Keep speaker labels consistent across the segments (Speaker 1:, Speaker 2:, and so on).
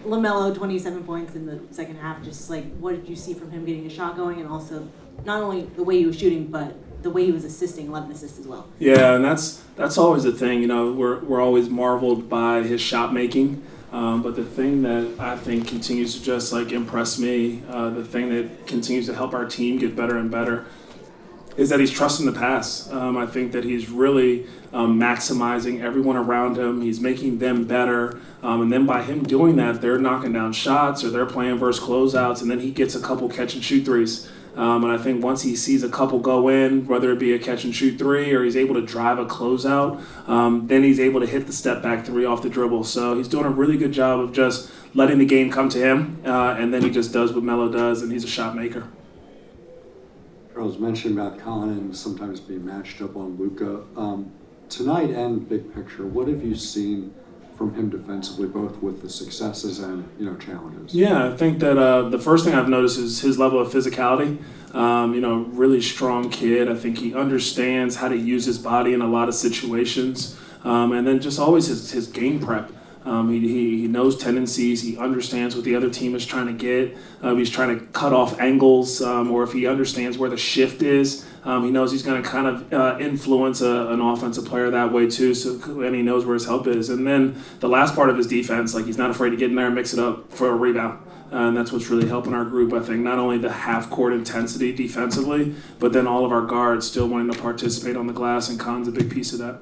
Speaker 1: LaMelo, 27 points in the second half. Just like, what did you see from him getting a shot going, and also not only the way he was shooting, but the way he was assisting, 11 assists as well.
Speaker 2: Yeah, and that's always the thing. We're always marveled by his shot making. But the thing that I think continues to just impress me, the thing that continues to help our team get better and better, is that he's trusting the pass. I think that he's really maximizing everyone around him. He's making them better. And then by him doing that, they're knocking down shots or they're playing versus closeouts, and then he gets a couple catch-and-shoot threes. And I think once he sees a couple go in, whether it be a catch-and-shoot three or he's able to drive a closeout, then he's able to hit the step-back three off the dribble. So he's doing a really good job of just letting the game come to him, and then he just does what Melo does, and he's a shot maker.
Speaker 3: Charles mentioned about Collin sometimes being matched up on Luka. Tonight and big picture, what have you seen from him defensively, both with the successes and challenges?
Speaker 2: Yeah, I think that the first thing I've noticed is his level of physicality. Really strong kid. I think he understands how to use his body in a lot of situations, and then just always his game prep. He knows tendencies. He understands what the other team is trying to get. He's trying to cut off angles, or if he understands where the shift is, he knows he's going to kind of influence an offensive player that way too. And he knows where his help is. And then the last part of his defense, he's not afraid to get in there and mix it up for a rebound. And that's what's really helping our group, I think. Not only the half-court intensity defensively, but then all of our guards still wanting to participate on the glass, and Khan's a big piece of that.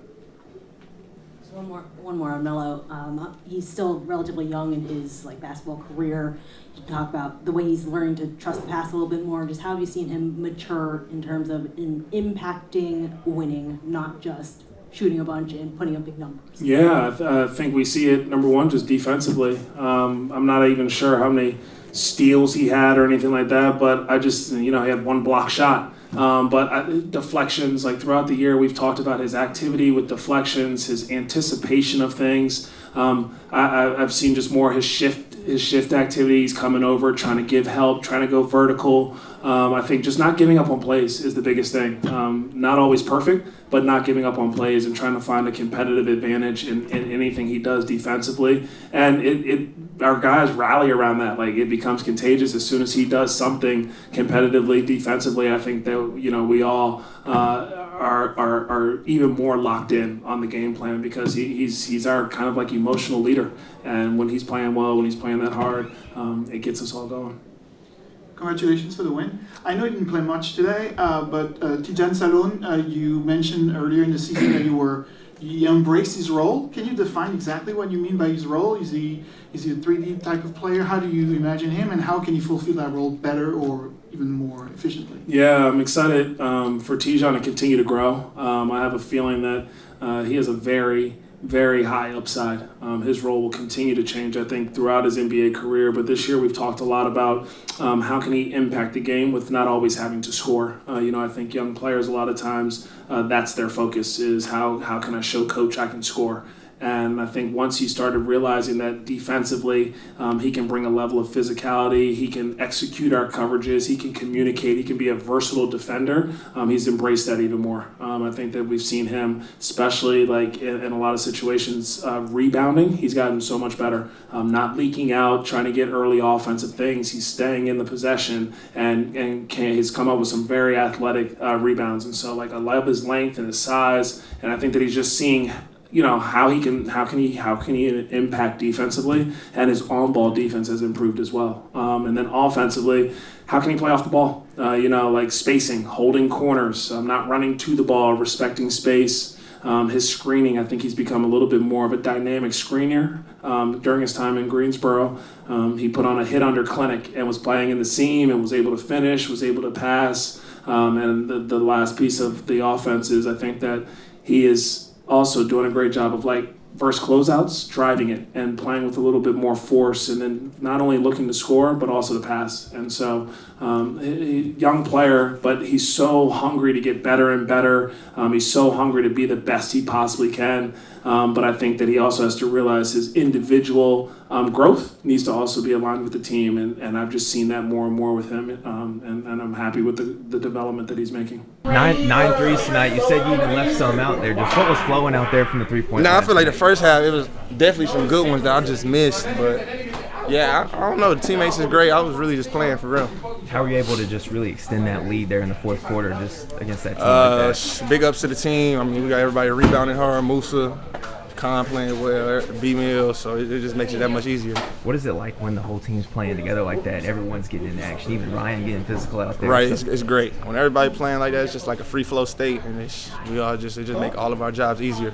Speaker 1: One more on Melo. He's still relatively young in his basketball career. You talk about the way he's learning to trust the pass a little bit more. Just how have you seen him mature in terms of impacting winning, not just shooting a bunch and putting up big numbers?
Speaker 2: Yeah, I think we see it, number one, just defensively. I'm not even sure how many steals he had or anything like that, but I just, he had one block shot. But deflections, throughout the year, we've talked about his activity with deflections, his anticipation of things. I've seen just more his shift activities, coming over, trying to give help, trying to go vertical. I think just not giving up on plays is the biggest thing. Not always perfect, but not giving up on plays and trying to find a competitive advantage in anything he does defensively. And our guys rally around that. It becomes contagious as soon as he does something competitively, defensively. I think that we all are even more locked in on the game plan, because he's our kind of emotional leader. And when he's playing well, when he's playing that hard, it gets us all going.
Speaker 4: Congratulations for the win. I know you didn't play much today, but Tan Salon, you mentioned earlier in the season that you embraced his role. Can you define exactly what you mean by his role? Is he a 3D type of player? How do you imagine him, and how can he fulfill that role better or even more efficiently?
Speaker 2: Yeah, I'm excited for Tijan to continue to grow. I have a feeling that he has a very, very high upside. His role will continue to change, I think, throughout his NBA career. But this year we've talked a lot about how can he impact the game with not always having to score. I think young players, a lot of times, that's their focus, is how can I show coach I can score. And I think once he started realizing that defensively, he can bring a level of physicality, he can execute our coverages, he can communicate, he can be a versatile defender, he's embraced that even more. I think that we've seen him, especially in a lot of situations, rebounding. He's gotten so much better, not leaking out, trying to get early offensive things. He's staying in the possession, and he's come up with some very athletic rebounds. And so I love his length and his size, and I think that he's just seeing how can he impact defensively, and his on-ball defense has improved as well. And then offensively, how can he play off the ball? Spacing, holding corners, not running to the ball, respecting space. His screening, I think he's become a little bit more of a dynamic screener. During his time in Greensboro, he put on a hit under clinic and was playing in the seam and was able to finish, was able to pass. And the last piece of the offense is, I think that he is also doing a great job of versus closeouts, driving it and playing with a little bit more force, and then not only looking to score but also to pass. And so young player, but he's so hungry to get better and better. He's so hungry to be the best he possibly can. But I think that he also has to realize his individual growth needs to also be aligned with the team, and I've just seen that more and more with him, and I'm happy with the development that he's making.
Speaker 5: Nine threes tonight. You said you even left some out there. Just what was flowing out there from the three-point line?
Speaker 6: I feel like the first half, it was definitely some good ones that I just missed, but Yeah, I don't know. The teammates is great. I was really just playing for real.
Speaker 5: How were you able to just really extend that lead there in the fourth quarter, just against that team like that?
Speaker 6: Big ups to the team. I mean, we got everybody rebounding hard. Musa, Khan playing well, B-Mill, so it just makes it that much easier.
Speaker 5: What is it like when the whole team's playing together like that? Everyone's getting in action, even Ryan getting physical out there.
Speaker 6: Right,
Speaker 5: So
Speaker 6: it's great. When everybody playing like that, it's just like a free flow state, and it just make all of our jobs easier.